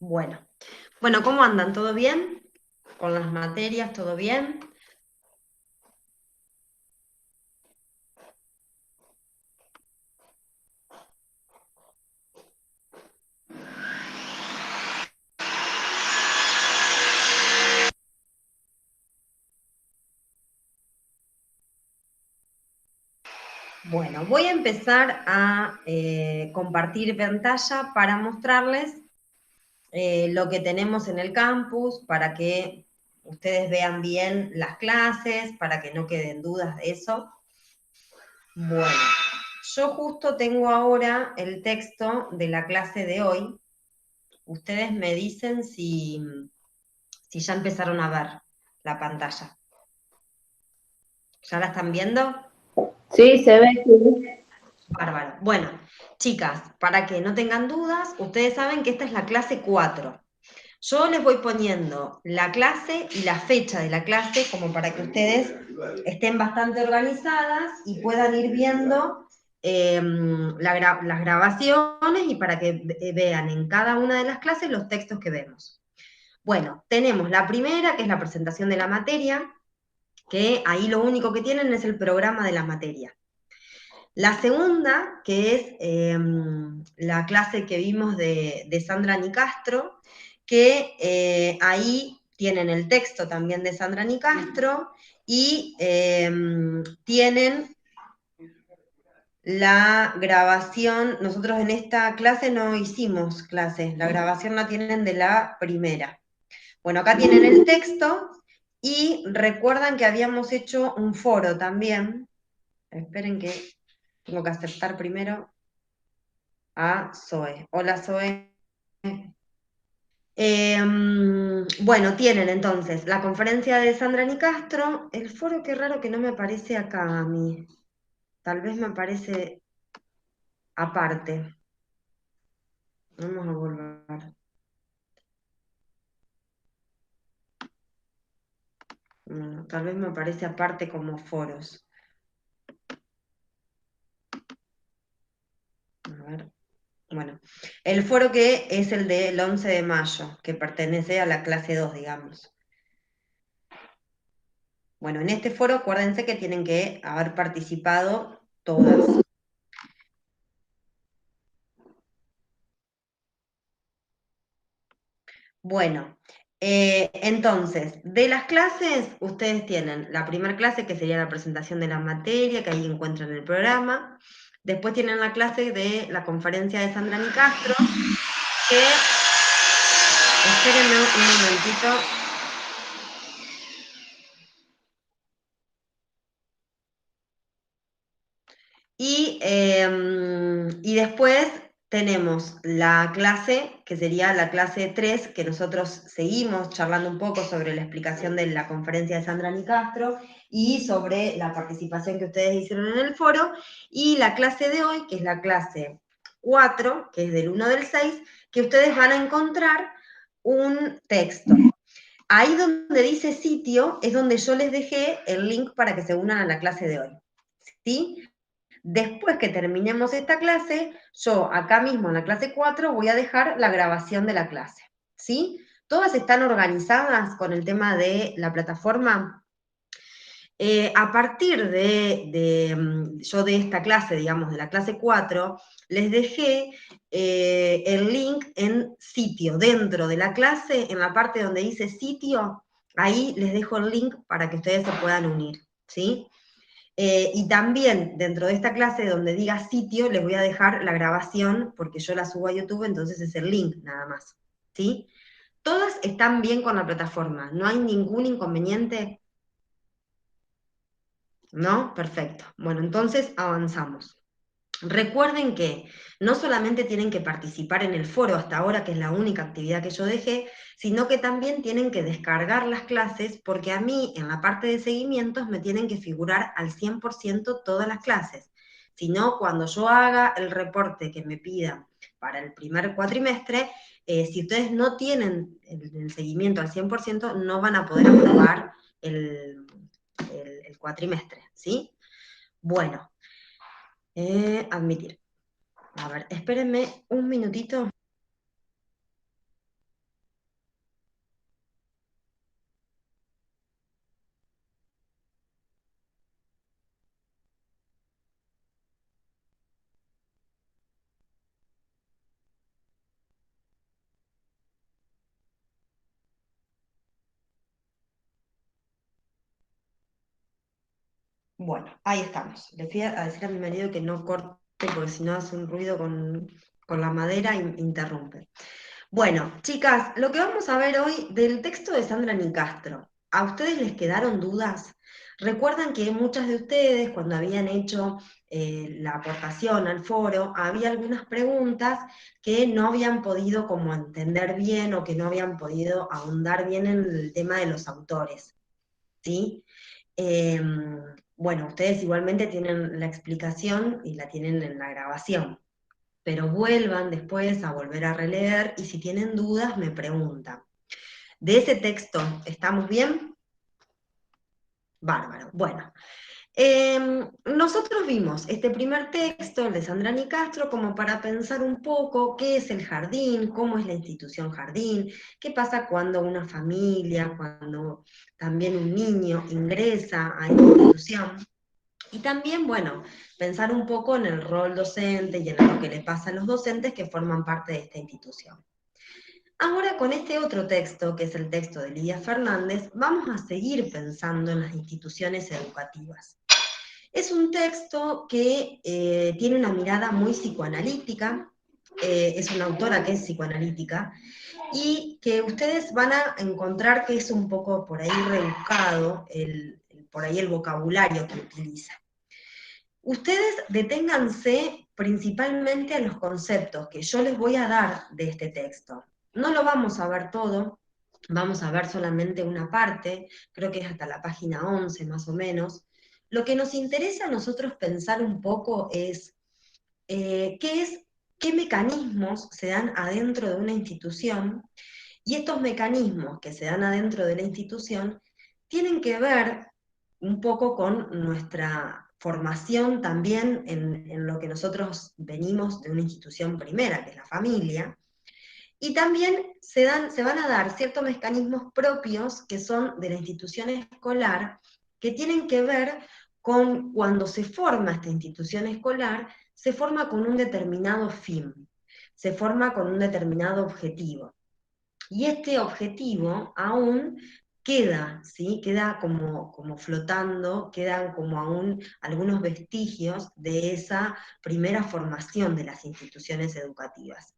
Bueno, ¿cómo andan? ¿Todo bien? ¿Con las materias? ¿Todo bien? Bueno, voy a empezar a compartir pantalla para mostrarles lo que tenemos en el campus, para que ustedes vean bien las clases, para que no queden dudas de eso. Bueno, yo justo tengo ahora el texto de la clase de hoy. Ustedes me dicen si ya empezaron a ver la pantalla. ¿Ya la están viendo? Sí, se ve, sí. Bárbaro. Bueno, chicas, para que no tengan dudas, ustedes saben que esta es la clase 4. Yo les voy poniendo la clase y la fecha de la clase como para que ustedes estén bastante organizadas y puedan ir viendo las grabaciones y para que vean en cada una de las clases los textos que vemos. Bueno, tenemos la primera, que es la presentación de la materia, que ahí lo único que tienen es el programa de la materia. La segunda, que es la clase que vimos de Sandra Nicastro, que ahí tienen el texto también de Sandra Nicastro y tienen la grabación. Nosotros en esta clase no hicimos clases, la grabación la tienen de la primera. Bueno, acá tienen el texto y recuerdan que habíamos hecho un foro también. Esperen que tengo que aceptar primero a Zoe. Hola, Zoe. Bueno, tienen entonces la conferencia de Sandra Nicastro. El foro, qué raro que no me aparece acá a mí. Tal vez me aparece aparte. Vamos a volver. Bueno, tal vez me aparece aparte como foros. A ver. Bueno, el foro que es el del 11 de mayo, que pertenece a la clase 2, digamos. Bueno, en este foro acuérdense que tienen que haber participado todas. Bueno, entonces, de las clases, ustedes tienen la primera clase, que sería la presentación de la materia, que ahí encuentran el programa. Después tienen la clase de la conferencia de Sandra Nicastro, que, espérenme un momentito. Y después tenemos la clase, que sería la clase 3, que nosotros seguimos charlando un poco sobre la explicación de la conferencia de Sandra Nicastro y sobre la participación que ustedes hicieron en el foro, y la clase de hoy, que es la clase 4, que es del 1 del 6, que ustedes van a encontrar un texto. Ahí donde dice sitio es donde yo les dejé el link para que se unan a la clase de hoy. ¿Sí? Después que terminemos esta clase, yo acá mismo en la clase 4 voy a dejar la grabación de la clase, ¿sí? ¿Todas están organizadas con el tema de la plataforma? A partir yo de esta clase, digamos, de la clase 4, les dejé el link en sitio, dentro de la clase, en la parte donde dice sitio, ahí les dejo el link para que ustedes se puedan unir, ¿sí? Y también dentro de esta clase donde diga sitio, les voy a dejar la grabación, porque yo la subo a YouTube, entonces es el link nada más, ¿sí? Todas están bien con la plataforma, no hay ningún inconveniente, ¿no? Perfecto. Bueno, entonces avanzamos. Recuerden que no solamente tienen que participar en el foro hasta ahora, que es la única actividad que yo dejé, sino que también tienen que descargar las clases, porque a mí en la parte de seguimientos me tienen que figurar al 100% todas las clases. Si no, cuando yo haga el reporte que me pidan para el primer cuatrimestre, si ustedes no tienen el seguimiento al 100%, no van a poder aprobar el cuatrimestre, ¿sí? Bueno, admitir. A ver, espérenme un minutito. Bueno, ahí estamos. Le fui a decir a mi marido que no corte porque si no hace un ruido con la madera e interrumpe. Bueno, chicas, lo que vamos a ver hoy del texto de Sandra Nicastro. ¿A ustedes les quedaron dudas? Recuerdan que muchas de ustedes, cuando habían hecho la aportación al foro, había algunas preguntas que no habían podido como entender bien o que no habían podido ahondar bien en el tema de los autores, ¿sí? Bueno, ustedes igualmente tienen la explicación y la tienen en la grabación, pero vuelvan después a volver a releer y si tienen dudas me preguntan. De ese texto, ¿estamos bien? Bárbaro. Bueno, nosotros vimos este primer texto, el de Sandra Nicastro, como para pensar un poco qué es el jardín, cómo es la institución jardín, qué pasa cuando una familia, cuando también un niño ingresa a esta institución. Y también, bueno, pensar un poco en el rol docente y en lo que le pasa a los docentes que forman parte de esta institución. Ahora con este otro texto, que es el texto de Lidia Fernández, vamos a seguir pensando en las instituciones educativas. Es un texto que tiene una mirada muy psicoanalítica, es una autora que es psicoanalítica, y que ustedes van a encontrar que es un poco por ahí rebuscado, por ahí el vocabulario que utiliza. Ustedes deténganse principalmente en los conceptos que yo les voy a dar de este texto. No lo vamos a ver todo, vamos a ver solamente una parte, creo que es hasta la página 11 más o menos. Lo que nos interesa a nosotros pensar un poco es qué mecanismos se dan adentro de una institución y estos mecanismos que se dan adentro de la institución tienen que ver un poco con nuestra formación también en lo que nosotros venimos de una institución primera, que es la familia, y también se van a dar ciertos mecanismos propios que son de la institución escolar, que tienen que ver con cuando se forma esta institución escolar, se forma con un determinado fin, se forma con un determinado objetivo. Y este objetivo aún queda, ¿sí? Queda como flotando, quedan como aún algunos vestigios de esa primera formación de las instituciones educativas.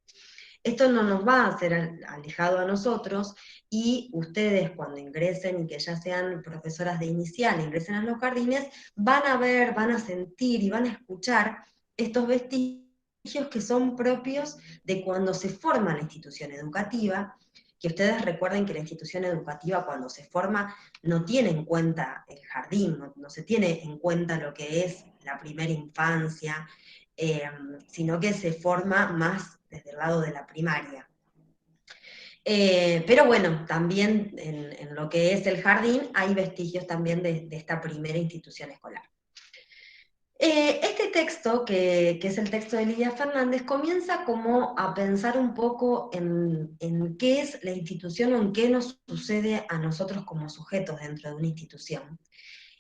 Esto no nos va a ser alejado a nosotros y ustedes cuando ingresen y que ya sean profesoras de inicial, ingresen a los jardines, van a ver, van a sentir y van a escuchar estos vestigios que son propios de cuando se forma la institución educativa, que ustedes recuerden que la institución educativa cuando se forma no tiene en cuenta el jardín, no se tiene en cuenta lo que es la primera infancia, eh, sino que se forma más desde el lado de la primaria. Pero bueno, también en lo que es el jardín hay vestigios también de esta primera institución escolar. Este texto, que es el texto de Lidia Fernández, comienza como a pensar un poco en qué es la institución o en qué nos sucede a nosotros como sujetos dentro de una institución.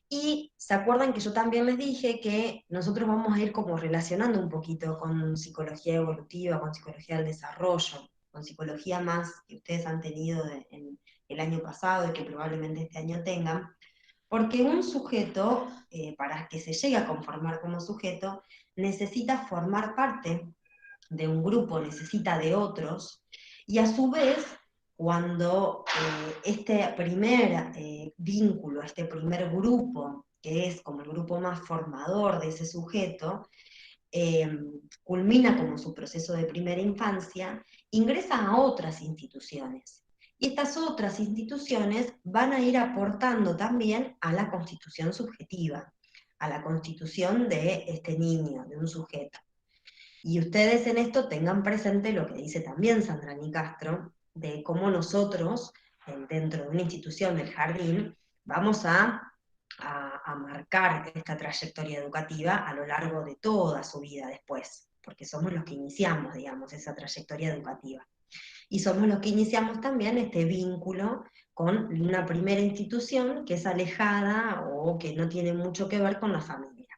Y se acuerdan que yo también les dije que nosotros vamos a ir como relacionando un poquito con psicología evolutiva, con psicología del desarrollo, con psicología más que ustedes han tenido en el año pasado y que probablemente este año tengan, porque un sujeto, para que se llegue a conformar como sujeto, necesita formar parte de un grupo, necesita de otros, y a su vez, cuando este primer vínculo, este primer grupo, que es como el grupo más formador de ese sujeto, eh, culmina como su proceso de primera infancia, ingresa a otras instituciones. Y estas otras instituciones van a ir aportando también a la constitución subjetiva, a la constitución de este niño, de un sujeto. Y ustedes en esto tengan presente lo que dice también Sandra Nicastro, de cómo nosotros, dentro de una institución del jardín, vamos a marcar esta trayectoria educativa a lo largo de toda su vida después, porque somos los que iniciamos, digamos, esa trayectoria educativa. Y somos los que iniciamos también este vínculo con una primera institución que es alejada o que no tiene mucho que ver con la familia.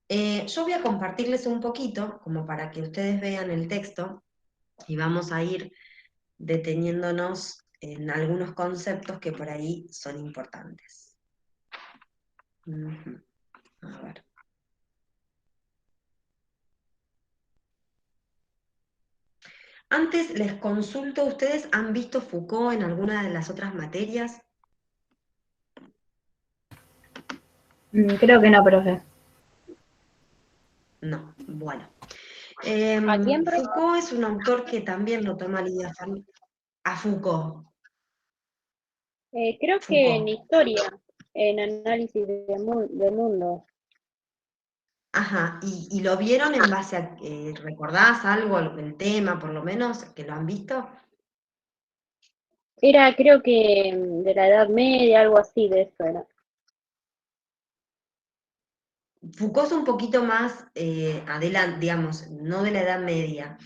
Yo voy a compartirles un poquito, como para que ustedes vean el texto, y vamos a ir deteniéndonos en algunos conceptos que por ahí son importantes. A ver. Antes les consulto, ¿ustedes han visto Foucault en alguna de las otras materias? Creo que no, profe. No, bueno. ¿A quién, profe? Foucault es un autor que también lo toma Lidia a Foucault. Creo que en Foucault. historia, en análisis de mundo. Ajá, ¿y lo vieron en base a, recordás algo, el tema por lo menos, que lo han visto? Era, creo que de la Edad Media, algo así de eso era. Foucault es un poquito más adelante, digamos, no de la Edad Media.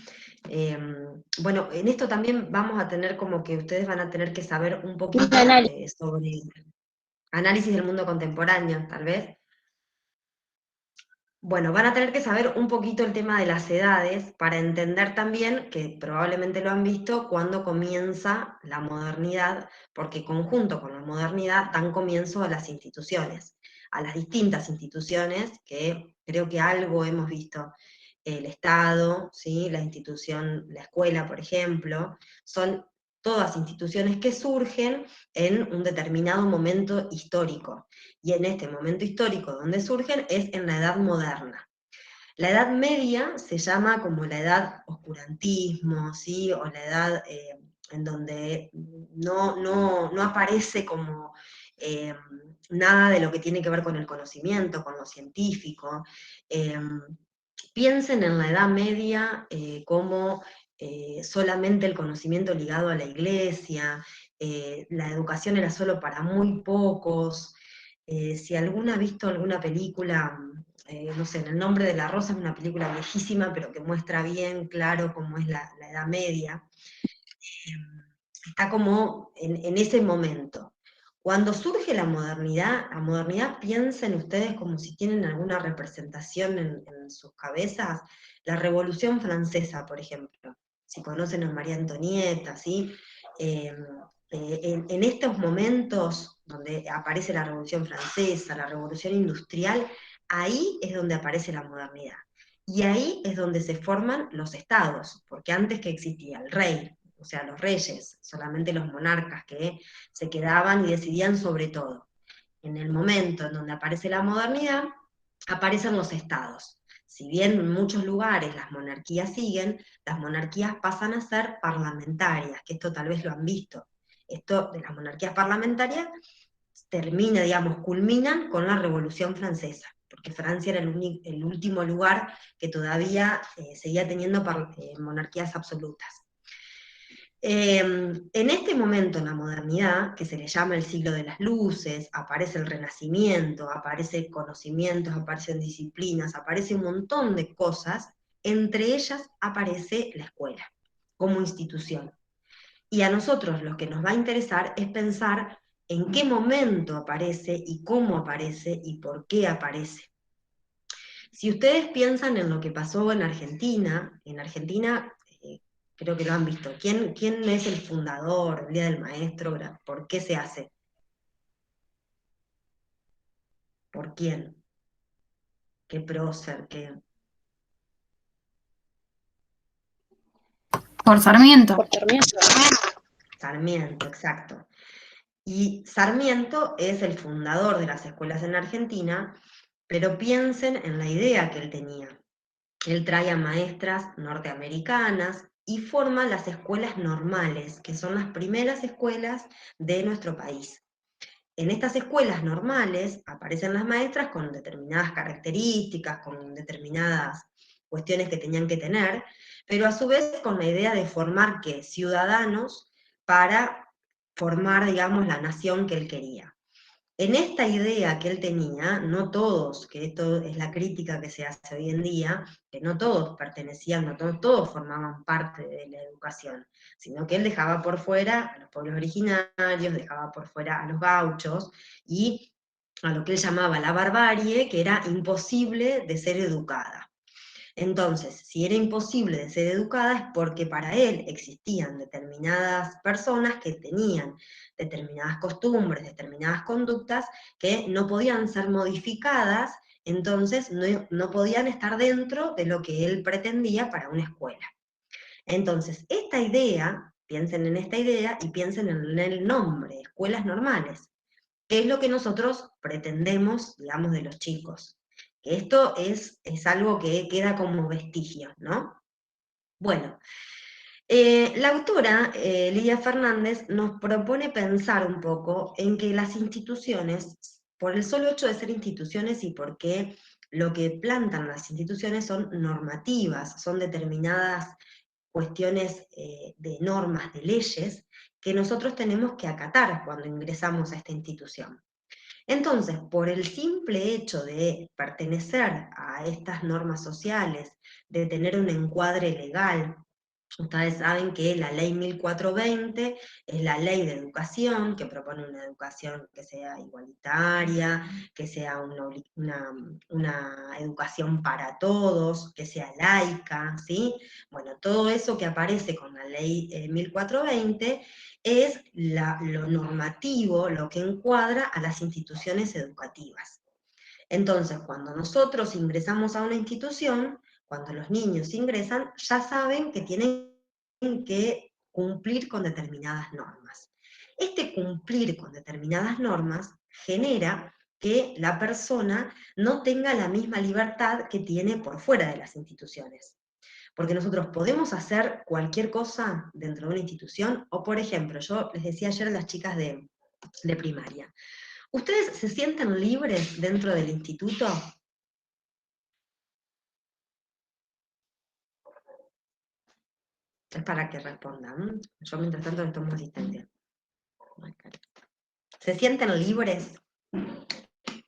Bueno, en esto también vamos a tener como que ustedes van a tener que saber un Un poquito análisis. sobre análisis del mundo contemporáneo, tal vez. Bueno, van a tener que saber un poquito el tema de las edades para entender también, que probablemente lo han visto, cuando comienza la modernidad, porque conjunto con la modernidad dan comienzo a las instituciones, a las distintas instituciones, que creo que algo hemos visto. El Estado, ¿sí? La institución, la escuela, por ejemplo, son todas instituciones que surgen en un determinado momento histórico. Y en este momento histórico donde surgen es en la Edad Moderna. La Edad Media se llama como la edad oscurantismo, ¿sí? O la edad en donde no aparece como eh, nada de lo que tiene que ver con el conocimiento, con lo científico. Eh, Piensen en la Edad Media como solamente el conocimiento ligado a la iglesia, la educación era solo para muy pocos. Si alguna ha visto alguna película, no sé, El nombre de la rosa es una película viejísima, pero que muestra bien claro cómo es la Edad Media. Está como en ese momento. Cuando surge la modernidad piensen ustedes como si tienen alguna representación en sus cabezas, la Revolución Francesa, por ejemplo, si conocen a María Antonieta, ¿sí? Eh, en estos momentos donde aparece la Revolución Francesa, la Revolución Industrial, ahí es donde aparece la modernidad. Y ahí es donde se forman los estados, porque antes que existía el rey, o sea, los reyes, solamente los monarcas que se quedaban y decidían sobre todo. En el momento en donde aparece la modernidad, aparecen los estados. Si bien en muchos lugares las monarquías siguen, las monarquías pasan a ser parlamentarias, que esto tal vez lo han visto. Esto de las monarquías parlamentarias termina, digamos, culminan con la Revolución Francesa, porque Francia era el último lugar que todavía seguía teniendo monarquías absolutas. En este momento, en la modernidad, que se le llama el siglo de las luces, aparece el renacimiento, aparecen conocimientos, aparecen disciplinas, aparece un montón de cosas, entre ellas aparece la escuela como institución. Y a nosotros lo que nos va a interesar es pensar en qué momento aparece y cómo aparece y por qué aparece. Si ustedes piensan en lo que pasó en Argentina creo que lo han visto. ¿Quién es el fundador, el Día del Maestro? ¿Por qué se hace? ¿Por quién? ¿Qué prócer? ¿Qué? Por Sarmiento. Por Sarmiento. Sarmiento, exacto. Y Sarmiento es el fundador de las escuelas en Argentina, pero piensen en la idea que él tenía. Él trae a maestras norteamericanas y forma las escuelas normales, que son las primeras escuelas de nuestro país. En estas escuelas normales aparecen las maestras con determinadas características, con determinadas cuestiones que tenían que tener, pero a su vez con la idea de formar ¿qué? Ciudadanos para formar, digamos, la nación que él quería. En esta idea que él tenía, no todos, que esto es la crítica que se hace hoy en día, que no todos pertenecían, no todos formaban parte de la educación, sino que él dejaba por fuera a los pueblos originarios, dejaba por fuera a los gauchos y a lo que él llamaba la barbarie, que era imposible de ser educada. Entonces, si era imposible de ser educada es porque para él existían determinadas personas que tenían determinadas costumbres, determinadas conductas que no podían ser modificadas entonces no podían estar dentro de lo que él pretendía para una escuela. Entonces, esta idea, piensen en esta idea y piensen en el nombre, escuelas normales, que es lo que nosotros pretendemos, digamos, de los chicos. Que esto es algo que queda como vestigio, ¿no? Bueno, la autora, Lidia Fernández, nos propone pensar un poco en que las instituciones, por el solo hecho de ser instituciones y porque lo que plantan las instituciones son normativas, son determinadas cuestiones de normas, de leyes, que nosotros tenemos que acatar cuando ingresamos a esta institución. Entonces, por el simple hecho de pertenecer a estas normas sociales, de tener un encuadre legal, ustedes saben que la ley 1420 es la ley de educación, que propone una educación que sea igualitaria, que sea una educación para todos, que sea laica, ¿sí? Bueno, todo eso que aparece con la ley 1420 es lo normativo, lo que encuadra a las instituciones educativas. Entonces, cuando nosotros ingresamos a una institución, cuando los niños ingresan, ya saben que tienen que cumplir con determinadas normas. Este cumplir con determinadas normas genera que la persona no tenga la misma libertad que tiene por fuera de las instituciones. Porque nosotros podemos hacer cualquier cosa dentro de una institución, o por ejemplo, yo les decía ayer a las chicas de primaria, ¿ustedes se sienten libres dentro del instituto? Es para que respondan. Yo mientras tanto les tomo asistencia. ¿Se sienten libres?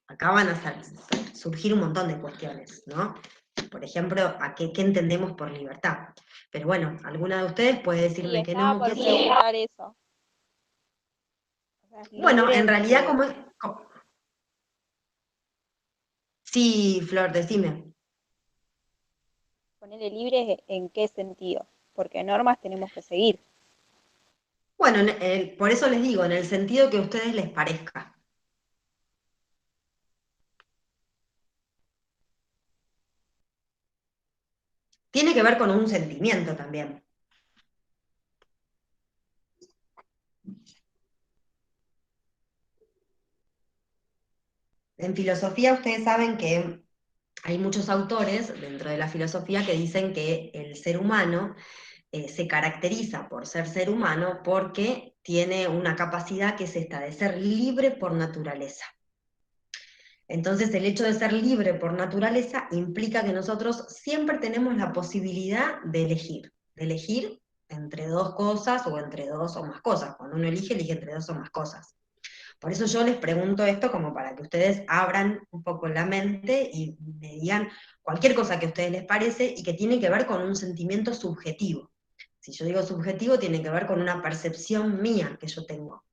Acá van a surgir un montón de cuestiones, ¿no? Por ejemplo, ¿qué entendemos por libertad? Pero bueno, alguna de ustedes puede Sí, decirme que estaba no, por que sí. preguntar eso. O sea, Bueno, en libres realidad de, Sí, Flor, decime. ponerle libres en qué sentido, porque normas tenemos que seguir. Bueno, por eso les digo, en el sentido que a ustedes les parezca. Tiene que ver con un sentimiento también. En filosofía ustedes saben que hay muchos autores dentro de la filosofía que dicen que el ser humano se caracteriza por ser humano porque tiene una capacidad que es esta, de ser libre por naturaleza. Entonces el hecho de ser libre por naturaleza implica que nosotros siempre tenemos la posibilidad de elegir entre dos cosas o entre dos o más cosas. Cuando uno elige, elige entre dos o más cosas. Por eso yo les pregunto esto como para que ustedes abran un poco la mente y me digan cualquier cosa que a ustedes les parece y que tiene que ver con un sentimiento subjetivo. Si yo digo subjetivo, tiene que ver con una percepción mía que yo tengo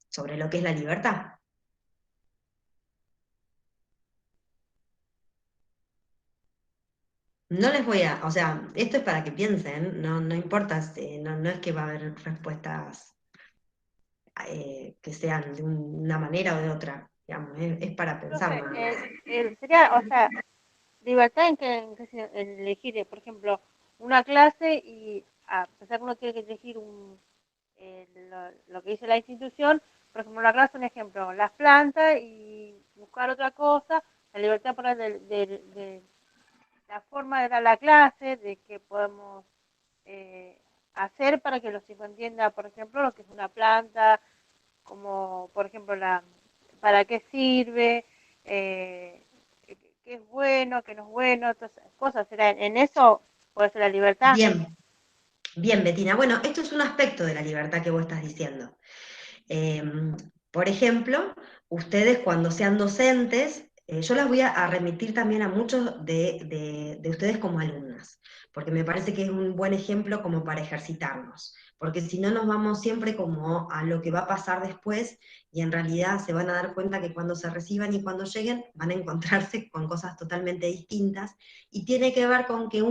sobre lo que es la libertad. No les voy o sea, esto es para que piensen, no importa, no es que va a haber respuestas que sean de una manera o de otra, digamos, es para pensar Profe, nada más. sería, o sea, libertad en elegir, por ejemplo, una clase y a pesar que uno tiene que elegir lo que dice la institución, por ejemplo, una clase, un ejemplo, las plantas y buscar otra cosa, la libertad por de la forma de dar la clase, de que podemos hacer para que los chicos entiendan, por ejemplo, lo que es una planta, como por ejemplo para qué sirve, qué es bueno, qué no es bueno, todas esas cosas. ¿Será en eso puede ser la libertad? Bien, bien, Betina. Bueno, esto es un aspecto de la libertad que vos estás diciendo. Eh, por ejemplo, ustedes cuando sean docentes, yo las voy a remitir también a muchos de ustedes como alumnas, porque me parece que es un buen ejemplo como para ejercitarnos, porque si no nos vamos siempre como a lo que va a pasar después y en realidad se van a dar cuenta que cuando se reciban y cuando lleguen van a encontrarse con cosas totalmente distintas y tiene que ver con que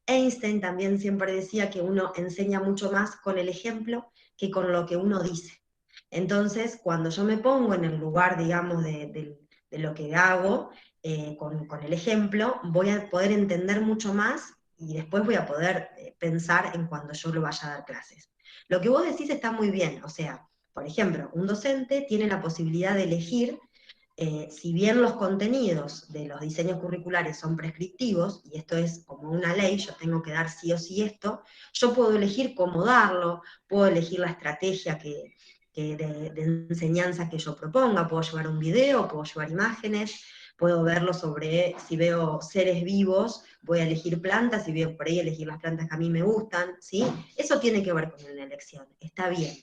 Einstein también siempre decía que uno enseña mucho más con el ejemplo que con lo que uno dice. Entonces, cuando yo me pongo en el lugar, digamos, de lo que hago, con el ejemplo, voy a poder entender mucho más y después voy a poder pensar en cuando yo lo vaya a dar clases. Lo que vos decís está muy bien, o sea, por ejemplo, un docente tiene la posibilidad de elegir, si bien los contenidos de los diseños curriculares son prescriptivos, y esto es como una ley, yo tengo que dar sí o sí esto, yo puedo elegir cómo darlo, puedo elegir la estrategia de enseñanza que yo proponga, puedo llevar un video, puedo llevar imágenes, puedo verlo sobre, si veo seres vivos, voy a elegir plantas, y voy a por ahí elegir las plantas que a mí me gustan, ¿sí? Eso tiene que ver con una elección, está bien.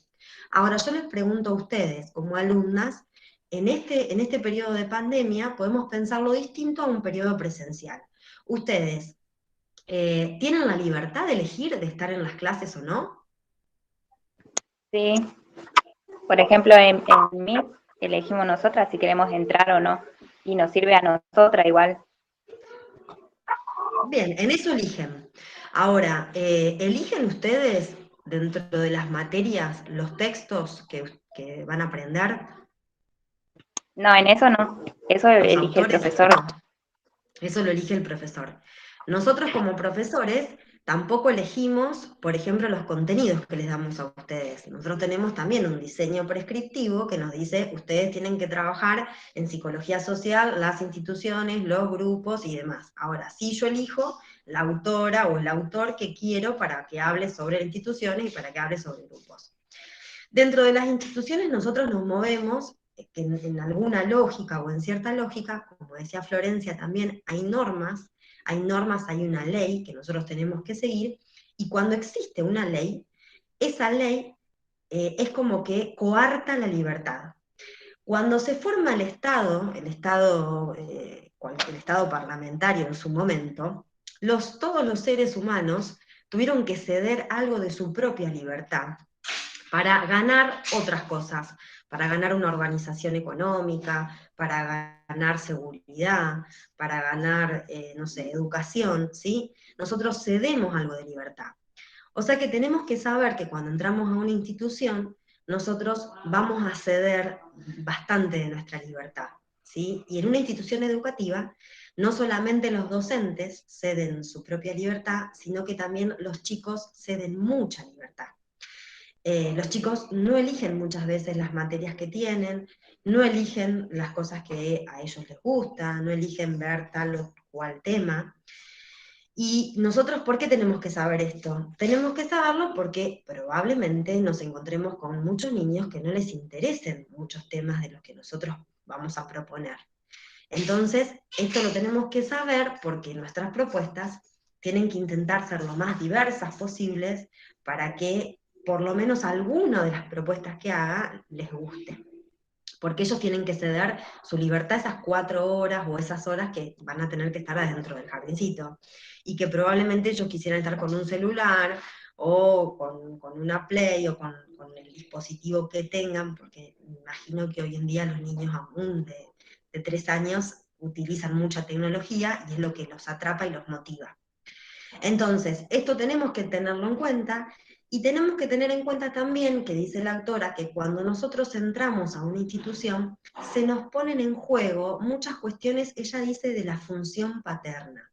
Ahora yo les pregunto a ustedes, como alumnas, en este periodo de pandemia podemos pensarlo distinto a un periodo presencial. Ustedes, ¿tienen la libertad de elegir de estar en las clases o no? Sí, por ejemplo, en Meet elegimos nosotras si queremos entrar o no, y nos sirve a nosotras igual. Bien, en eso eligen. Ahora, ¿eligen ustedes dentro de las materias los textos que van a aprender? No, en eso no, eso ¿Los elige el autores? profesor. No. Eso lo elige el profesor. Nosotros como profesores tampoco elegimos, por ejemplo, los contenidos que les damos a ustedes. Nosotros tenemos también un diseño prescriptivo que nos dice, ustedes tienen que trabajar en psicología social, las instituciones, los grupos y demás. Ahora, sí yo elijo la autora o el autor que quiero para que hable sobre instituciones y para que hable sobre grupos. Dentro de las instituciones nosotros nos movemos en alguna lógica o en cierta lógica, como decía Florencia también, hay normas, hay una ley que nosotros tenemos que seguir, y cuando existe una ley, esa ley es como que coarta la libertad. Cuando se forma el Estado parlamentario en su momento, todos los seres humanos tuvieron que ceder algo de su propia libertad para ganar otras cosas, para ganar una organización económica, para ganar seguridad, para ganar, no sé, educación, ¿sí? Nosotros cedemos algo de libertad. O sea que tenemos que saber que cuando entramos a una institución, nosotros vamos a ceder bastante de nuestra libertad, ¿sí? Y en una institución educativa, no solamente los docentes ceden su propia libertad, sino que también los chicos ceden mucha libertad. Los chicos no eligen muchas veces las materias que tienen, no eligen las cosas que a ellos les gusta, no eligen ver tal o cual tema. Y nosotros, ¿por qué tenemos que saber esto? Tenemos que saberlo porque probablemente nos encontremos con muchos niños que no les interesen muchos temas de los que nosotros vamos a proponer. Entonces, esto lo tenemos que saber porque nuestras propuestas tienen que intentar ser lo más diversas posibles para que por lo menos alguna de las propuestas que haga les guste. Porque ellos tienen que ceder su libertad esas 4 horas o esas horas que van a tener que estar adentro del jardincito. Y que probablemente ellos quisieran estar con un celular o con una Play o con el dispositivo que tengan, porque me imagino que hoy en día los niños aún de 3 años utilizan mucha tecnología y es lo que los atrapa y los motiva. Entonces, esto tenemos que tenerlo en cuenta, y tenemos que tener en cuenta también, que dice la autora, que cuando nosotros entramos a una institución, se nos ponen en juego muchas cuestiones, ella dice, de la función paterna.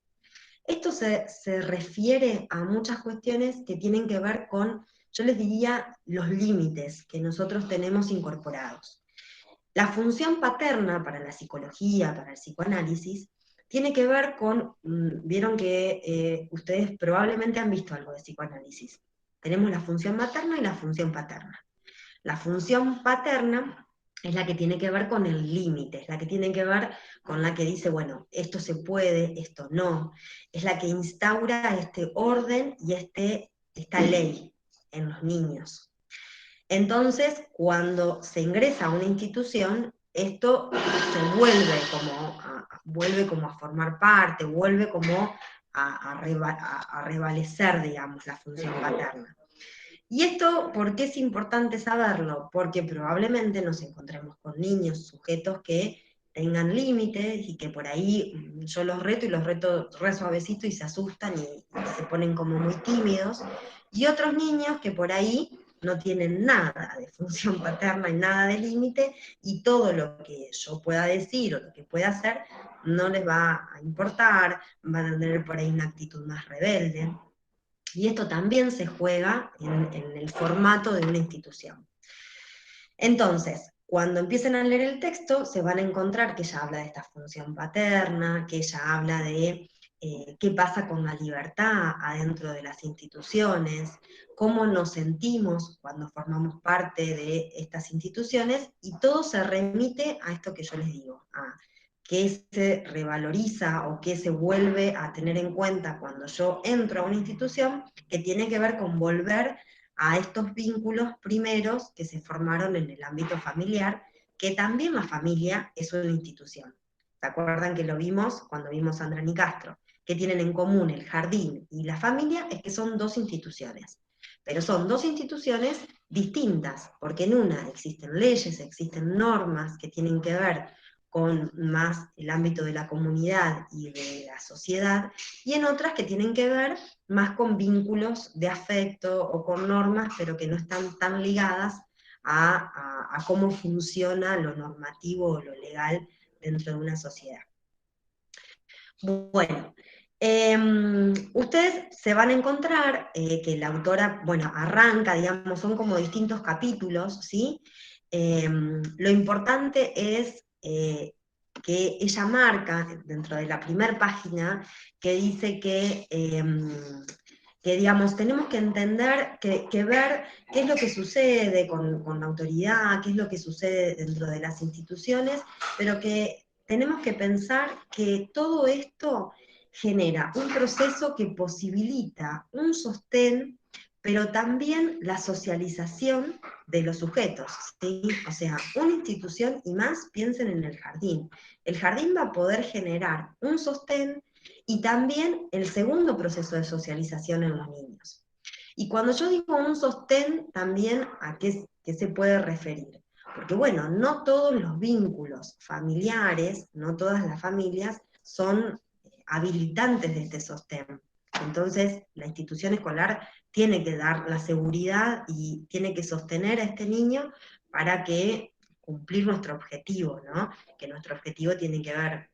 Esto se refiere a muchas cuestiones que tienen que ver con, yo les diría, los límites que nosotros tenemos incorporados. La función paterna para la psicología, para el psicoanálisis, tiene que ver con, vieron que ustedes probablemente han visto algo de psicoanálisis. Tenemos la función materna y la función paterna. La función paterna es la que tiene que ver con el límite, es la que tiene que ver con la que dice, bueno, esto se puede, esto no, es la que instaura este orden y esta ley en los niños. Entonces, cuando se ingresa a una institución, esto se vuelve como a formar parte, vuelve como a revalecer, digamos, la función paterna. Y esto, ¿por qué es importante saberlo? Porque probablemente nos encontremos con niños, sujetos que tengan límites y que por ahí yo los reto y los reto re suavecito y se asustan y se ponen como muy tímidos, y otros niños que por ahí no tienen nada de función paterna y nada de límite, y todo lo que yo pueda decir o lo que pueda hacer no les va a importar, van a tener por ahí una actitud más rebelde. Y esto también se juega en el formato de una institución. Entonces, cuando empiecen a leer el texto, se van a encontrar que ella habla de esta función paterna, que ella habla de qué pasa con la libertad adentro de las instituciones, cómo nos sentimos cuando formamos parte de estas instituciones, y todo se remite a esto que yo les digo, a qué se revaloriza o qué se vuelve a tener en cuenta cuando yo entro a una institución, que tiene que ver con volver a estos vínculos primeros que se formaron en el ámbito familiar, que también la familia es una institución. ¿Se acuerdan que lo vimos cuando vimos a Sandra Nicastro? Que tienen en común el jardín y la familia es que son dos instituciones. Pero son dos instituciones distintas, porque en una existen leyes, existen normas que tienen que ver con más el ámbito de la comunidad y de la sociedad, y en otras que tienen que ver más con vínculos de afecto o con normas, pero que no están tan ligadas a cómo funciona lo normativo o lo legal dentro de una sociedad. Bueno, ustedes se van a encontrar que la autora, bueno, arranca, digamos, son como distintos capítulos, ¿sí? Lo importante es que ella marca dentro de la primera página, que dice que digamos, tenemos que entender, que ver qué es lo que sucede con la autoridad, qué es lo que sucede dentro de las instituciones, pero que tenemos que pensar que todo esto genera un proceso que posibilita un sostén, pero también la socialización de los sujetos, ¿sí? O sea, una institución, y más piensen en el jardín. El jardín va a poder generar un sostén y también el segundo proceso de socialización en los niños. Y cuando yo digo un sostén, también a qué se puede referir. Porque bueno, no todos los vínculos familiares, no todas las familias son habilitantes de este sostén. Entonces, la institución escolar tiene que dar la seguridad y tiene que sostener a este niño para que cumplir nuestro objetivo, ¿no? Que nuestro objetivo tiene que ver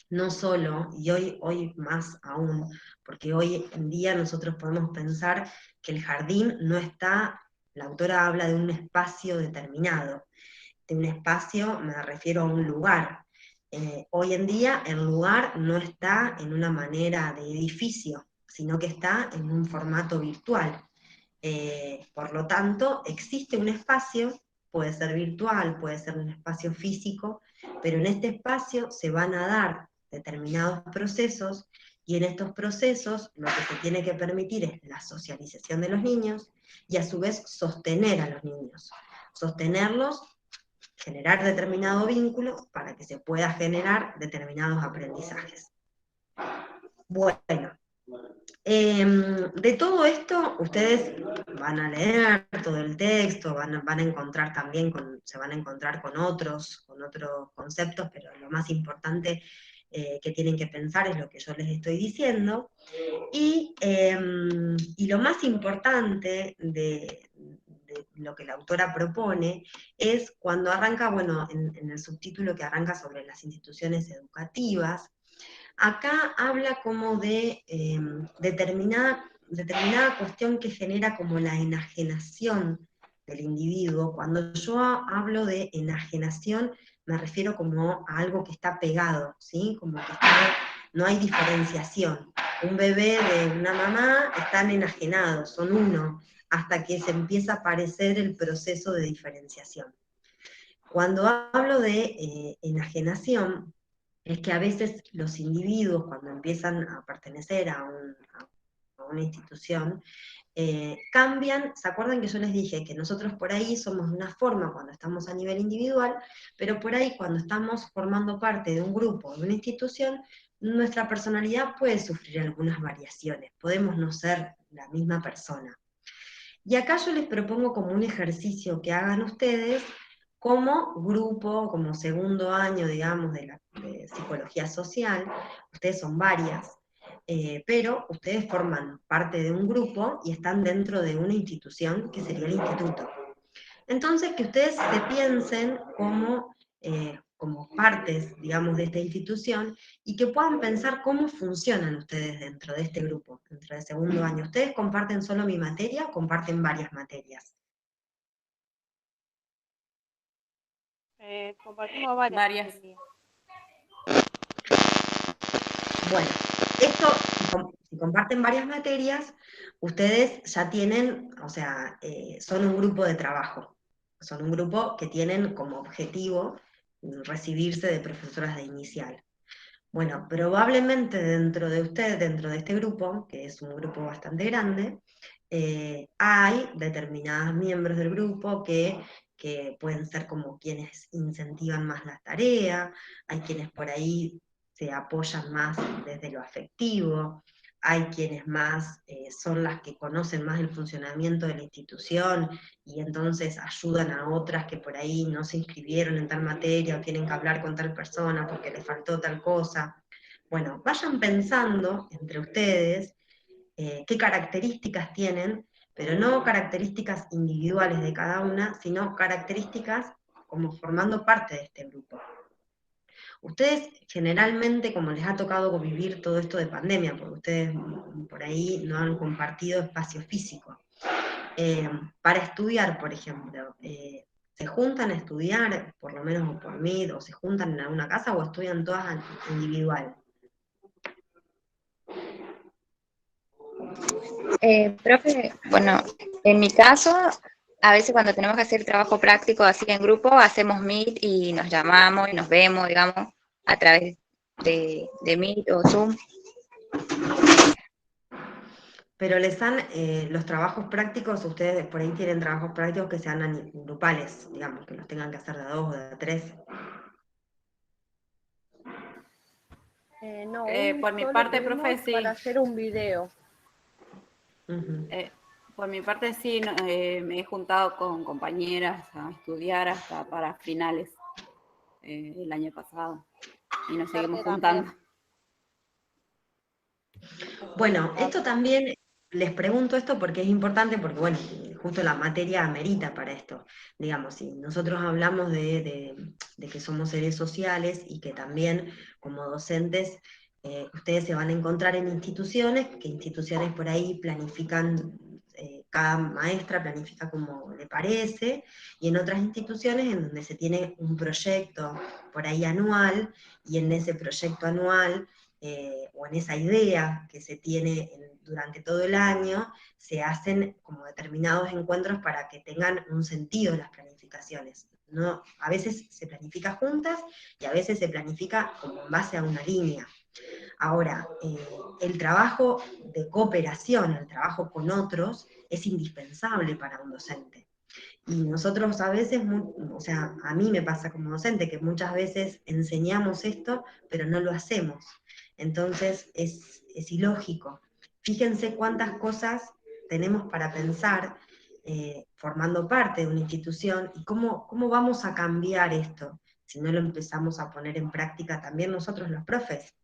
no solo, y hoy más aún, porque hoy en día nosotros podemos pensar que el jardín no está, la autora habla de un espacio determinado, de un espacio, me refiero a un lugar. Hoy en día el lugar no está en una manera de edificio, sino que está en un formato virtual. Por lo tanto, existe un espacio, puede ser virtual, puede ser un espacio físico, pero en este espacio se van a dar determinados procesos, y en estos procesos lo que se tiene que permitir es la socialización de los niños, y a su vez sostener a los niños. Sostenerlos, generar determinado vínculo para que se pueda generar determinados aprendizajes. Bueno, de todo esto, ustedes van a leer todo el texto, van a encontrar también, se van a encontrar con otros conceptos, pero lo más importante que tienen que pensar es lo que yo les estoy diciendo. Y lo más importante de lo que la autora propone es cuando arranca, bueno, en el subtítulo que arranca sobre las instituciones educativas. Acá habla como de determinada cuestión que genera como la enajenación del individuo. Cuando yo hablo de enajenación, me refiero como a algo que está pegado, ¿sí? Como que no hay diferenciación. Un bebé de una mamá están enajenados, son uno, hasta que se empieza a aparecer el proceso de diferenciación. Cuando hablo de enajenación, es que a veces los individuos, cuando empiezan a pertenecer a una institución, cambian. ¿Se acuerdan que yo les dije que nosotros por ahí somos de una forma cuando estamos a nivel individual, pero por ahí cuando estamos formando parte de un grupo, de una institución, nuestra personalidad puede sufrir algunas variaciones, podemos no ser la misma persona? Y acá yo les propongo como un ejercicio que hagan ustedes como grupo, como segundo año, digamos, de psicología social. Ustedes son varias. pero ustedes forman parte de un grupo y están dentro de una institución que sería el instituto. Entonces, que ustedes se piensen como partes, digamos, de esta institución y que puedan pensar cómo funcionan ustedes dentro de este grupo, dentro del segundo año. ¿Ustedes comparten solo mi materia o comparten varias materias? Compartimos varias. Varias. materias. Bueno, esto, si comparten varias materias, ustedes ya tienen, o sea, son un grupo de trabajo, son un grupo que tienen como objetivo recibirse de profesoras de inicial. Bueno, probablemente dentro de ustedes, dentro de este grupo, que es un grupo bastante grande, hay determinados miembros del grupo que pueden ser como quienes incentivan más la tarea, hay quienes por ahí se apoyan más desde lo afectivo, hay quienes más son las que conocen más el funcionamiento de la institución y entonces ayudan a otras que por ahí no se inscribieron en tal materia o tienen que hablar con tal persona porque les faltó tal cosa. Bueno, vayan pensando entre ustedes qué características tienen, pero no características individuales de cada una, sino características como formando parte de este grupo. Ustedes generalmente, como les ha tocado vivir todo esto de pandemia, porque ustedes por ahí no han compartido espacio físico, para estudiar, por ejemplo, ¿se juntan a estudiar, por lo menos por Meet, o se juntan en alguna casa, o estudian todas individual? Profe, bueno, en mi caso, a veces cuando tenemos que hacer trabajo práctico así en grupo, hacemos Meet y nos llamamos y nos vemos, digamos, a través de Meet o Zoom. Pero les dan los trabajos prácticos, ustedes por ahí tienen trabajos prácticos que sean grupales, digamos, que los tengan que hacer de a 2 o de a 3. No, Por mi solo parte, tuvimos profe, sí. para hacer un video. Por mi parte, sí, me he juntado con compañeras a estudiar hasta para finales el año pasado. Y nos seguimos juntando. Bueno, esto también, les pregunto esto porque es importante, porque bueno, justo la materia amerita para esto. Digamos, si nosotros hablamos de que somos seres sociales y que también como docentes ustedes se van a encontrar en instituciones, que instituciones por ahí planifican, cada maestra planifica como le parece, y en otras instituciones en donde se tiene un proyecto por ahí anual, y en ese proyecto anual o en esa idea que se tiene durante todo el año, se hacen como determinados encuentros para que tengan un sentido las planificaciones. No, a veces se planifica juntas y a veces se planifica como en base a una línea. Ahora, el trabajo de cooperación, el trabajo con otros, es indispensable para un docente. Y nosotros a veces, o sea, a mí me pasa como docente que muchas veces enseñamos esto, pero no lo hacemos. Entonces es ilógico. Fíjense cuántas cosas tenemos para pensar formando parte de una institución y cómo vamos a cambiar esto si no lo empezamos a poner en práctica también nosotros los profes.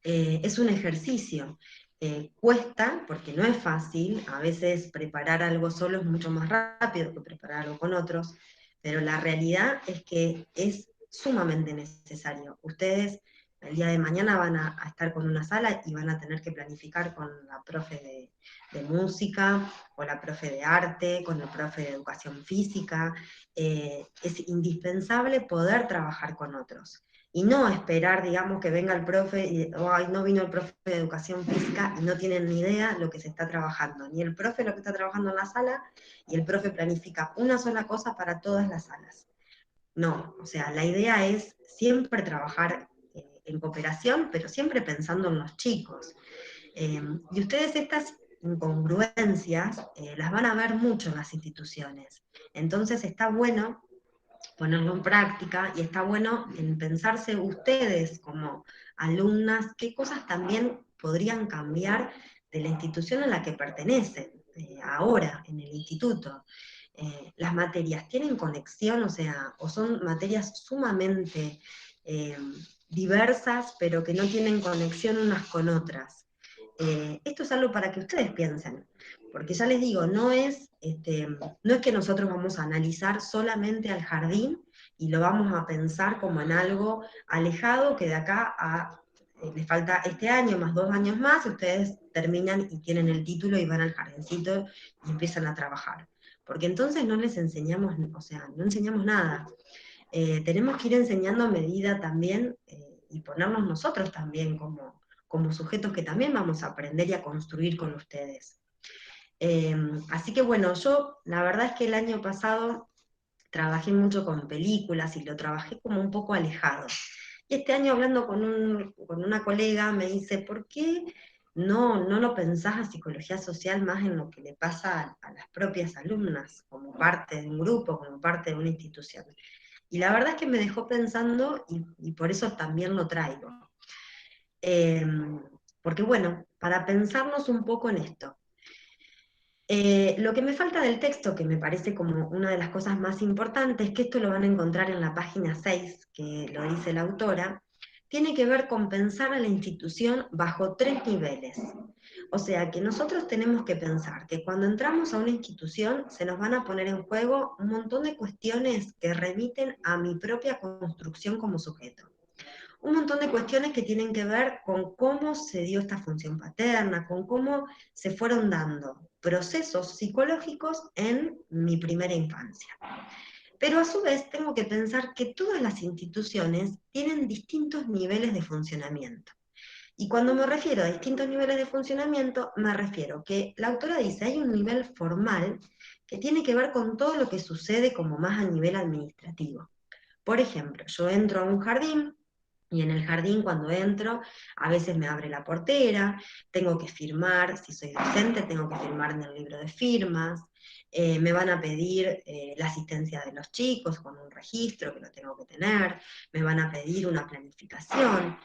Es un ejercicio. Cuesta, porque no es fácil, a veces preparar algo solo es mucho más rápido que preparar algo con otros, pero la realidad es que es sumamente necesario. Ustedes el día de mañana van a estar con una sala y van a tener que planificar con la profe de música, con la profe de arte, con el profe de educación física. Es indispensable poder trabajar con otros. Y no esperar, digamos, que venga el profe y ay, no vino el profe de educación física y no tienen ni idea lo que se está trabajando, ni el profe lo que está trabajando en la sala, y el profe planifica una sola cosa para todas las salas. No, o sea, la idea es siempre trabajar en cooperación, pero siempre pensando en los chicos. Y ustedes estas incongruencias las van a ver mucho en las instituciones. Entonces está bueno ponerlo en práctica y está bueno en pensarse ustedes como alumnas qué cosas también podrían cambiar de la institución a la que pertenecen ahora en el instituto. Las materias tienen conexión, o sea, o son materias sumamente diversas, pero que no tienen conexión unas con otras. Esto es algo para que ustedes piensen, porque ya les digo, no es que nosotros vamos a analizar solamente al jardín y lo vamos a pensar como en algo alejado, que de acá a les falta este año más 2 años más, y ustedes terminan y tienen el título y van al jardincito y empiezan a trabajar. Porque entonces no les enseñamos, o sea, no enseñamos nada. Tenemos que ir enseñando a medida también y ponernos nosotros también como sujetos que también vamos a aprender y a construir con ustedes. Así que bueno, yo la verdad es que el año pasado trabajé mucho con películas y lo trabajé como un poco alejado. Y este año hablando con una colega me dice, ¿por qué no lo pensás a psicología social más en lo que le pasa a las propias alumnas, como parte de un grupo, como parte de una institución? Y la verdad es que me dejó pensando y por eso también lo traigo. Porque bueno, para pensarnos un poco en esto. Lo que me falta del texto, que me parece como una de las cosas más importantes, que esto lo van a encontrar en la página 6, que lo dice la autora, tiene que ver con pensar a la institución bajo 3 niveles. O sea, que nosotros tenemos que pensar que cuando entramos a una institución se nos van a poner en juego un montón de cuestiones que remiten a mi propia construcción como sujeto. Un montón de cuestiones que tienen que ver con cómo se dio esta función paterna, con cómo se fueron dando procesos psicológicos en mi primera infancia. Pero a su vez tengo que pensar que todas las instituciones tienen distintos niveles de funcionamiento. Y cuando me refiero a distintos niveles de funcionamiento, me refiero que la autora dice, hay un nivel formal que tiene que ver con todo lo que sucede como más a nivel administrativo. Por ejemplo, yo entro a un jardín, y en el jardín cuando entro, a veces me abre la portera, tengo que firmar, si soy docente, tengo que firmar en el libro de firmas, me van a pedir la asistencia de los chicos con un registro que lo tengo que tener, me van a pedir una planificación.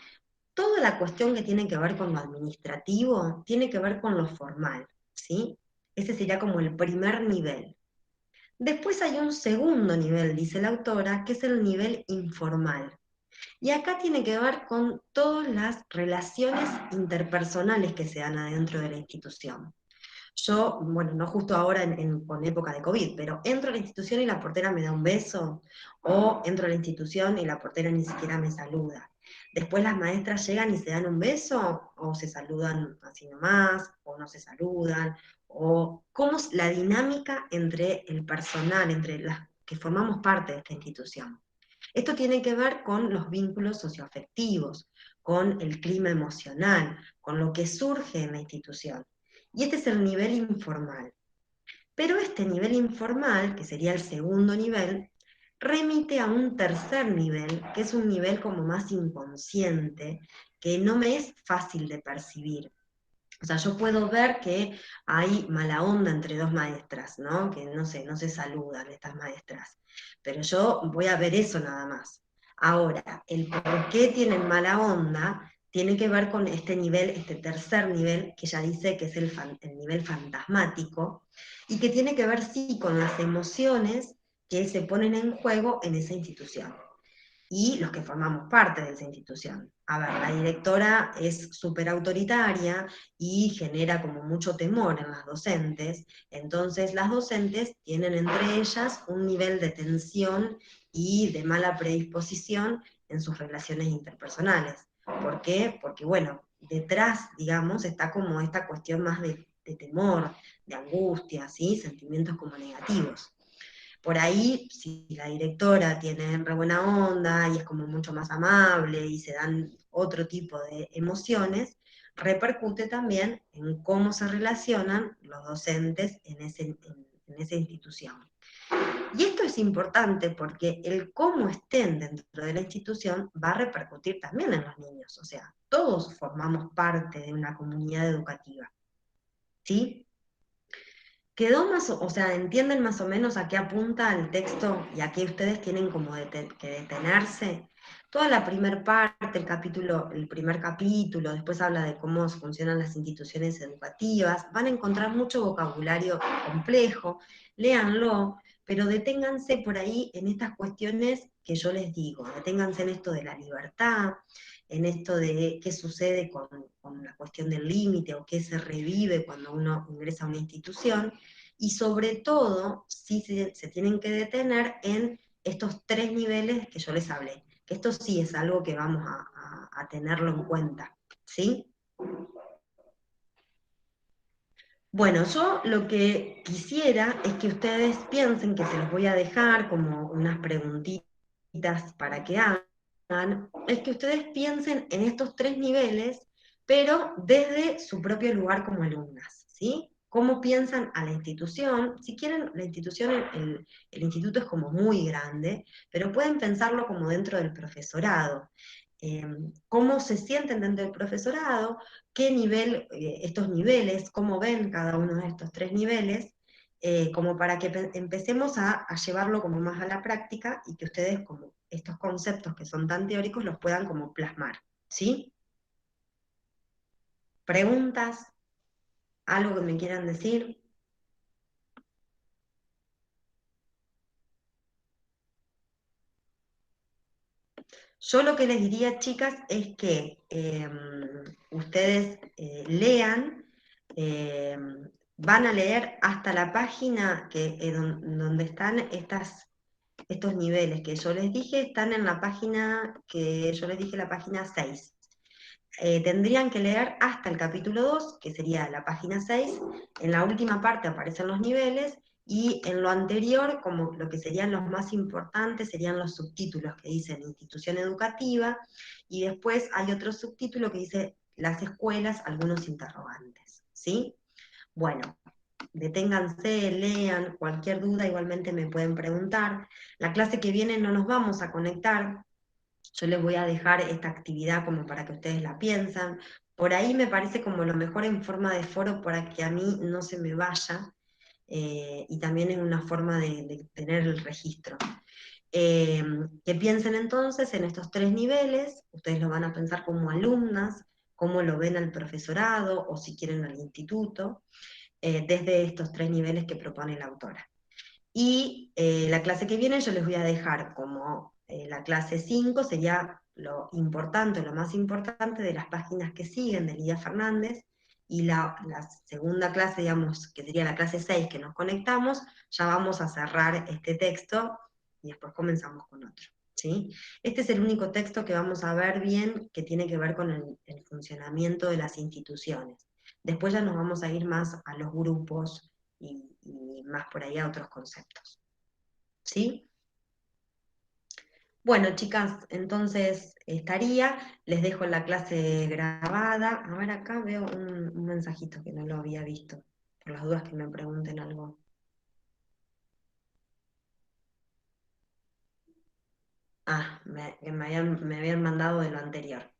Toda la cuestión que tiene que ver con lo administrativo tiene que ver con lo formal, ¿sí? Ese sería como el primer nivel. Después hay un segundo nivel, dice la autora, que es el nivel informal. Y acá tiene que ver con todas las relaciones interpersonales que se dan adentro de la institución. Yo, bueno, no justo ahora con época de COVID, pero entro a la institución y la portera me da un beso, o entro a la institución y la portera ni siquiera me saluda. Después las maestras llegan y se dan un beso, o se saludan así nomás, o no se saludan, o cómo es la dinámica entre el personal, entre las que formamos parte de esta institución. Esto tiene que ver con los vínculos socioafectivos, con el clima emocional, con lo que surge en la institución. Y este es el nivel informal. Pero este nivel informal, que sería el segundo nivel, remite a un tercer nivel, que es un nivel como más inconsciente, que no me es fácil de percibir. O sea, yo puedo ver que hay mala onda entre 2 maestras, ¿no? Que no se saludan estas maestras. Pero yo voy a ver eso nada más. Ahora, el por qué tienen mala onda tiene que ver con este nivel, este tercer nivel, que ya dice que es el nivel fantasmático, y que tiene que ver, sí, con las emociones que se ponen en juego en esa institución y los que formamos parte de esa institución. A ver, la directora es súper autoritaria y genera como mucho temor en las docentes, entonces las docentes tienen entre ellas un nivel de tensión y de mala predisposición en sus relaciones interpersonales. ¿Por qué? Porque bueno, detrás, digamos, está como esta cuestión más de temor, de angustia, ¿sí? Sentimientos como negativos. Por ahí, si la directora tiene re buena onda y es como mucho más amable y se dan otro tipo de emociones, repercute también en cómo se relacionan los docentes en esa institución. Y esto es importante porque el cómo estén dentro de la institución va a repercutir también en los niños. O sea, todos formamos parte de una comunidad educativa. ¿Sí? ¿Quedó más, o sea, entienden más o menos a qué apunta el texto y a qué ustedes tienen como que detenerse? toda la primera parte, el primer capítulo, después habla de cómo funcionan las instituciones educativas, van a encontrar mucho vocabulario complejo, léanlo, pero deténganse por ahí en estas cuestiones que yo les digo, deténganse en esto de la libertad, en esto de qué sucede con la cuestión del límite o qué se revive cuando uno ingresa a una institución, y sobre todo, sí se tienen que detener en estos 3 niveles que yo les hablé, que esto sí es algo que vamos a tenerlo en cuenta, ¿sí? Bueno, yo lo que quisiera es que ustedes piensen, que se los voy a dejar como unas preguntitas para que hagan, es que ustedes piensen en estos 3 niveles, pero desde su propio lugar como alumnas, ¿sí? ¿Cómo piensan a la institución? Si quieren, la institución, el instituto es como muy grande, pero pueden pensarlo como dentro del profesorado. ¿Cómo se sienten dentro del profesorado? ¿Qué nivel, estos niveles, cómo ven cada uno de estos 3 niveles? Como para que empecemos a llevarlo como más a la práctica y que ustedes como estos conceptos que son tan teóricos los puedan como plasmar, ¿sí? ¿Preguntas? ¿Algo que me quieran decir? Yo lo que les diría, chicas, es que ustedes lean, eh, van a leer hasta la página donde están estos niveles que yo les dije, están en la página que yo les dije, la página 6. Tendrían que leer hasta el capítulo 2, que sería la página 6. En la última parte aparecen los niveles, y en lo anterior, como lo que serían los más importantes, serían los subtítulos que dicen institución educativa, y después hay otro subtítulo que dice las escuelas, algunos interrogantes, ¿sí? Bueno, deténganse, lean, cualquier duda igualmente me pueden preguntar. La clase que viene no nos vamos a conectar, yo les voy a dejar esta actividad como para que ustedes la piensan. Por ahí me parece como lo mejor en forma de foro para que a mí no se me vaya, y también es una forma de tener el registro. Que piensen entonces en estos 3 niveles, ustedes lo van a pensar como alumnas, cómo lo ven al profesorado o si quieren al instituto, desde estos 3 niveles que propone la autora. Y la clase que viene yo les voy a dejar como la clase 5, sería lo importante, lo más importante de las páginas que siguen de Lidia Fernández, y la segunda clase, digamos, que sería la clase 6 que nos conectamos, ya vamos a cerrar este texto y después comenzamos con otro, ¿sí? Este es el único texto que vamos a ver bien, que tiene que ver con el funcionamiento de las instituciones. Después ya nos vamos a ir más a los grupos, y más por ahí a otros conceptos. ¿Sí? Bueno, chicas, entonces estaría, les dejo la clase grabada. A ver, acá veo un mensajito que no lo había visto, por las dudas que me pregunten algo. Ah, me habían mandado de lo anterior.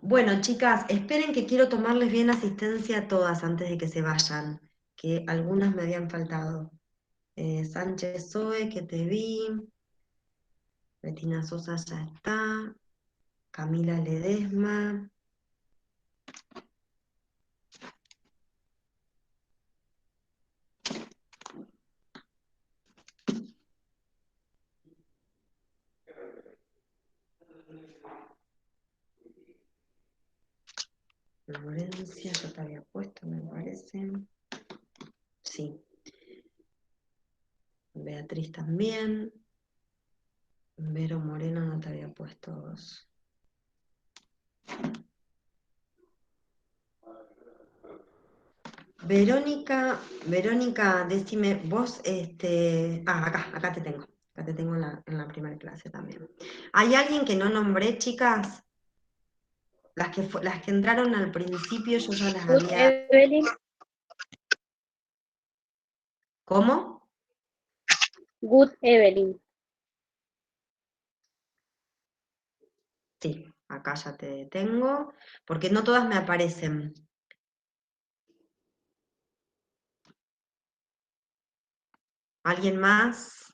Bueno, chicas, esperen que quiero tomarles bien asistencia a todas antes de que se vayan, que algunas me habían faltado. Sánchez Zoe, que te vi. Betina Sosa ya está. Camila Ledesma. Florencia, yo te había puesto, me parece. Sí. Beatriz también. Vero Moreno no te había puesto vos. Verónica, decime, vos, acá te tengo. Acá te tengo en la primera clase también. ¿Hay alguien que no nombré, chicas? Las que entraron al principio yo ya las Good había... Evelyn, ¿Cómo? Good Evelyn. Sí, acá ya te tengo, porque no todas me aparecen. ¿Alguien más?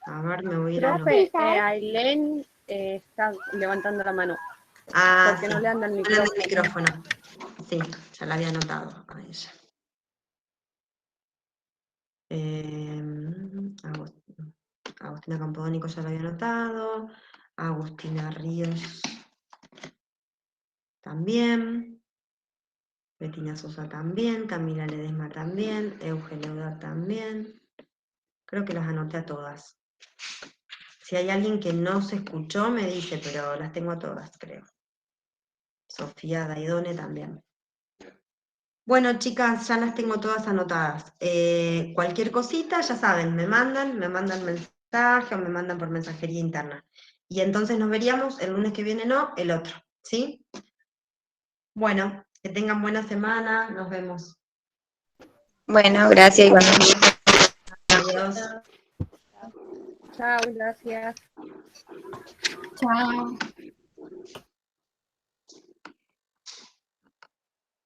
A ver, me voy a ir a Profe, Ailén está levantando la mano. Ah, Porque sí. no le anda el No le anda el micrófono. micrófono. Sí, ya la había anotado a ella. Agustina Campodónico ya la había anotado. Agustina Ríos también. Betina Sosa también. Camila Ledesma también. Eugenio también. Creo que las anoté a todas. Si hay alguien que no se escuchó, me dice, pero las tengo a todas, creo. Sofía Daidone también. Bueno, chicas, ya las tengo todas anotadas. Cualquier cosita, ya saben, me mandan mensaje o me mandan por mensajería interna. Y entonces nos veríamos el lunes que viene, no, el otro, ¿sí? Bueno, que tengan buena semana, nos vemos. Bueno, gracias igualmente. Adiós. Chao, gracias. Chao.